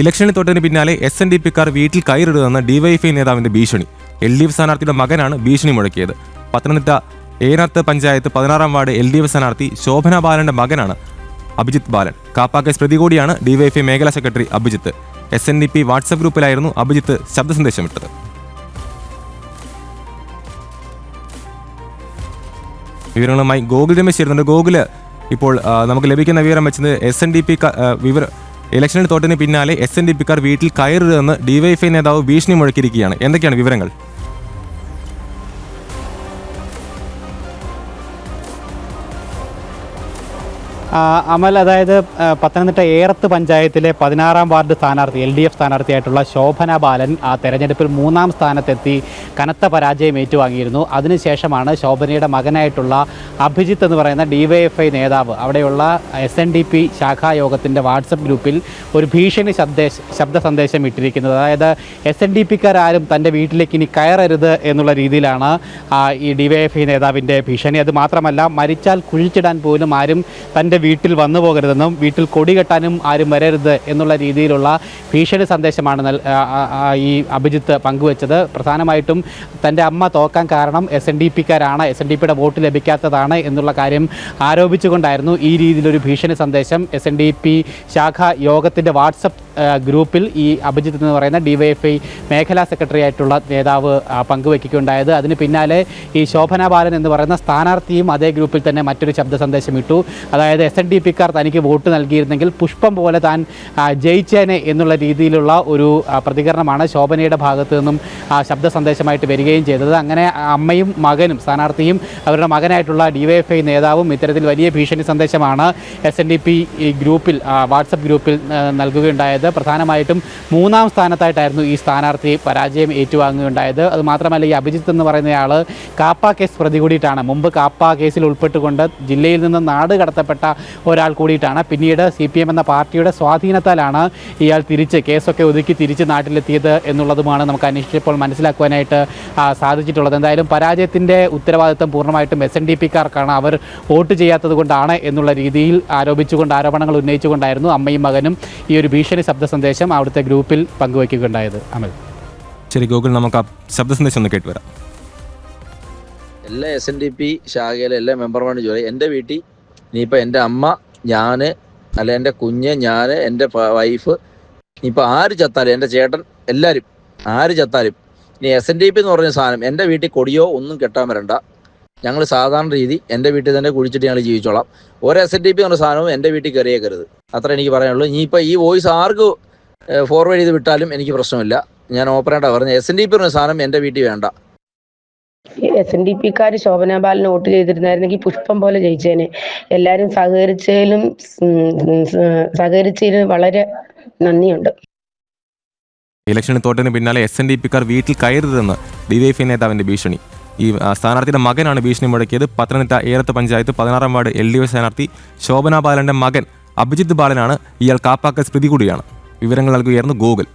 ഇലക്ഷനിൽ തൊട്ടതിന് പിന്നാലെ SNDPക്കാർ വീട്ടിൽ കയറിടുമെന്ന് ഡിവൈഎഫ്ഐ നേതാവിന്റെ ഭീഷണി. LDF സ്ഥാനാർത്ഥിയുടെ മകനാണ് ഭീഷണി മുഴക്കിയത്. പത്തനംതിട്ട ഏനാത്ത് പഞ്ചായത്ത് 16-ാം വാർഡ് LDF സ്ഥാനാർത്ഥി ശോഭന ബാലന്റെ മകനാണ് അഭിജിത്ത് ബാലൻ. കാപ്പ കേസ് പ്രതി കൂടിയാണ് ഡിവൈഎഫ്ഐ മേഖലാ സെക്രട്ടറി അഭിജിത്ത്. SNDP വാട്സ്ആപ്പ് ഗ്രൂപ്പിലായിരുന്നു അഭിജിത്ത് ശബ്ദ സന്ദേശം ഇട്ടത്. വിവരങ്ങളുമായി ഗോകുൽ രമേശ് ചേരുന്നുണ്ട്. ഗോകുല്, ഇപ്പോൾ നമുക്ക് ലഭിക്കുന്ന വിവരം വെച്ചത് SNDP ഇലക്ഷനിൽ തൊട്ടതിന് പിന്നാലെ SNDPക്കാർ വീട്ടിൽ കയറുമെന്ന് ഡിവൈഎഫ്ഐ നേതാവ് ഭീഷണി മുഴക്കിയിരിക്കുകയാണ്. എന്തൊക്കെയാണ് വിവരങ്ങൾ? അമൽ, അതായത് പത്തനംതിട്ട ഏറത്ത് പഞ്ചായത്തിലെ 16-ാം വാർഡ് സ്ഥാനാർത്ഥി LDF സ്ഥാനാർത്ഥിയായിട്ടുള്ള ശോഭന ബാലൻ ആ തെരഞ്ഞെടുപ്പിൽ 3-ാം സ്ഥാനത്തെത്തി കനത്ത പരാജയം ഏറ്റുവാങ്ങിയിരുന്നു. അതിനുശേഷമാണ് ശോഭനയുടെ മകനായിട്ടുള്ള അഭിജിത്ത് എന്ന് പറയുന്ന ഡിവൈഎഫ്ഐ നേതാവ് അവിടെയുള്ള SNDP ശാഖായോഗത്തിൻ്റെ വാട്സപ്പ് ഗ്രൂപ്പിൽ ഒരു ഭീഷണി ശബ്ദ സന്ദേശം ഇട്ടിരിക്കുന്നത്. അതായത് SNDPക്കാരും തൻ്റെ വീട്ടിലേക്ക് ഇനി കയറരുത് എന്നുള്ള രീതിയിലാണ് ഈ ഡിവൈഎഫ്ഐ നേതാവിൻ്റെ ഭീഷണി. അത് മാത്രമല്ല, മരിച്ചാൽ കുഴിച്ചിടാൻ പോലും ആരും തൻ്റെ വീട്ടിൽ വന്നു പോകരുതെന്നും വീട്ടിൽ കൊടി കെട്ടാനും ആരും വരരുത് എന്നുള്ള രീതിയിലുള്ള ഭീഷണി സന്ദേശമാണ് ഈ അഭിജിത്ത് പങ്കുവച്ചത്. പ്രധാനമായിട്ടും തൻ്റെ അമ്മ തോക്കാൻ കാരണം SNDPക്കാരാണ്, SNDPയുടെ വോട്ട് ലഭിക്കാത്തതാണ് എന്നുള്ള കാര്യം ആരോപിച്ചുകൊണ്ടായിരുന്നു ഈ രീതിയിലൊരു ഭീഷണി സന്ദേശം SNDP ശാഖാ യോഗത്തിൻ്റെ വാട്സപ്പ് ഗ്രൂപ്പിൽ ഈ അഭിജിത്ത് എന്ന് പറയുന്ന ഡിവൈഎഫ്ഐ മേഖലാ സെക്രട്ടറി ആയിട്ടുള്ള നേതാവ് പങ്കുവയ്ക്കുകയുണ്ടായത്. അതിന് പിന്നാലെ ഈ ശോഭന ബാലൻ എന്ന് പറയുന്ന സ്ഥാനാർത്ഥിയും അതേ ഗ്രൂപ്പിൽ തന്നെ മറ്റൊരു ശബ്ദ സന്ദേശം ഇട്ടു. അതായത് SNDPക്കാർ തനിക്ക് വോട്ട് നൽകിയിരുന്നെങ്കിൽ പുഷ്പം പോലെ താൻ ജയിച്ചേനെ എന്നുള്ള രീതിയിലുള്ള ഒരു പ്രതികരണമാണ് ശോഭനയുടെ ഭാഗത്തു നിന്നും ശബ്ദ സന്ദേശമായിട്ട് വരികയും ചെയ്തത്. അങ്ങനെ അമ്മയും മകനും സ്ഥാനാർത്ഥിയും അവരുടെ മകനായിട്ടുള്ള ഡിവൈഎഫ്ഐ നേതാവും ഇത്തരത്തിൽ വലിയ ഭീഷണി സന്ദേശമാണ് SNDP ഈ ഗ്രൂപ്പിൽ വാട്സപ്പ് ഗ്രൂപ്പിൽ നൽകുകയുണ്ടായത്. പ്രധാനമായിട്ടും 3-ാം സ്ഥാനത്തായിട്ടായിരുന്നു ഈ സ്ഥാനാർത്ഥി പരാജയം ഏറ്റുവാങ്ങുകയുണ്ടായത്. അതുമാത്രമല്ല, ഈ അഭിജിത്ത് എന്ന് പറയുന്നയാൾ കാപ്പ കേസ് പ്രതി കൂടിയിട്ടാണ്. മുമ്പ് കാപ്പ കേസിൽ ഉൾപ്പെട്ടുകൊണ്ട് ജില്ലയിൽ നിന്ന് നാട് കടത്തപ്പെട്ട ഒരാൾ കൂടിയിട്ടാണ്. പിന്നീട് CPM എന്ന പാർട്ടിയുടെ സ്വാധീനത്താലാണ് ഇയാൾ കേസൊക്കെ ഒതുക്കി തിരിച്ച് നാട്ടിലെത്തിയത് എന്നുള്ളതുമാണ് നമുക്ക് അന്വേഷിച്ചപ്പോൾ മനസ്സിലാക്കുവാനായിട്ട് സാധിച്ചിട്ടുള്ളത്. എന്തായാലും പരാജയത്തിൻ്റെ ഉത്തരവാദിത്വം പൂർണ്ണമായിട്ടും SNDPക്കാർക്കാണ്, അവർ വോട്ട് ചെയ്യാത്തത് കൊണ്ടാണ് എന്നുള്ള രീതിയിൽ ആരോപണങ്ങൾ ഉന്നയിച്ചുകൊണ്ടായിരുന്നു അമ്മയും മകനും ഈ ഒരു ഭീഷണി ശബ്ദ സന്ദേശം അവിടുത്തെ ഗ്രൂപ്പിൽ പങ്കുവയ്ക്കുകയുണ്ടായത്. അമൽ, ശരി ഗൂഗിൾ, നമുക്ക് ആ ശബ്ദ സന്ദേശം ഒന്ന് കേട്ട് വരാം. എല്ലാ SNDP ശാഖയിലെ എല്ലാ മെമ്പർമാരും ജോലി എൻ്റെ വീട്ടിൽ ഇനിയിപ്പോൾ എൻ്റെ അമ്മ, ഞാൻ, അല്ല എൻ്റെ കുഞ്ഞ്, ഞാൻ, എൻ്റെ വൈഫ്, ഇനിയിപ്പോൾ ആര് ചത്താലും, എൻ്റെ ചേട്ടൻ, എല്ലാവരും ആര് ചത്താലും ഇനി SNDP എന്ന് പറഞ്ഞ സാധനം എൻ്റെ വീട്ടിൽ കൊടിയോ ഒന്നും കെട്ടാൻ വരണ്ട. ഞങ്ങൾ സാധാരണ രീതി എൻ്റെ വീട്ടിൽ തന്നെ കുഴിച്ചിട്ട് ഞങ്ങൾ ജീവിച്ചോളാം. ഒരു SNDP എന്ന് പറഞ്ഞ സാധനവും എൻ്റെ വീട്ടിൽ കയറിയേക്കരുത്. അത്ര എനിക്ക് പറയാനുള്ളൂ. ഇനിയിപ്പോൾ ഈ വോയിസ് ആർക്ക് ഫോർവേഡ് ചെയ്ത് വിട്ടാലും എനിക്ക് പ്രശ്നമില്ല. ഞാൻ ഓപ്പറേറ്റാണ് പറഞ്ഞത്. SNDP എന്ന് പറഞ്ഞ സാധനം എൻ്റെ വീട്ടിൽ വേണ്ട. SNDPക്കാർ ശോഭന ബാലന് വോട്ട് ചെയ്തിരുന്നായിരുന്നെങ്കിൽ പുഷ്പം പോലെ ജയിച്ചേനെ. എല്ലാവരും സഹകരിച്ചതിലും വളരെ നന്ദിയുണ്ട്. ഇലക്ഷന് തോറ്റതിന് പിന്നാലെ SNDPക്കാർ വീട്ടിൽ കയറരുതെന്ന് ഡിവൈഎഫ്ഐ നേതാവിന്റെ ഭീഷണി. ഈ സ്ഥാനാർത്ഥിയുടെ മകനാണ് ഭീഷണി മുഴക്കിയത്. പത്തനംതിട്ട ഏറത്ത് പഞ്ചായത്ത് 16-ാം വാർഡ് LDF സ്ഥാനാർത്ഥി ശോഭന ബാലന്റെ മകൻ അഭിജിത്ത് ബാലനാണ്. ഇയാൾ കാപ്പ കേസ് പ്രതി കൂടിയാണ്. വിവരങ്ങൾ നൽകുകയായിരുന്നു ഗൂഗിൾ.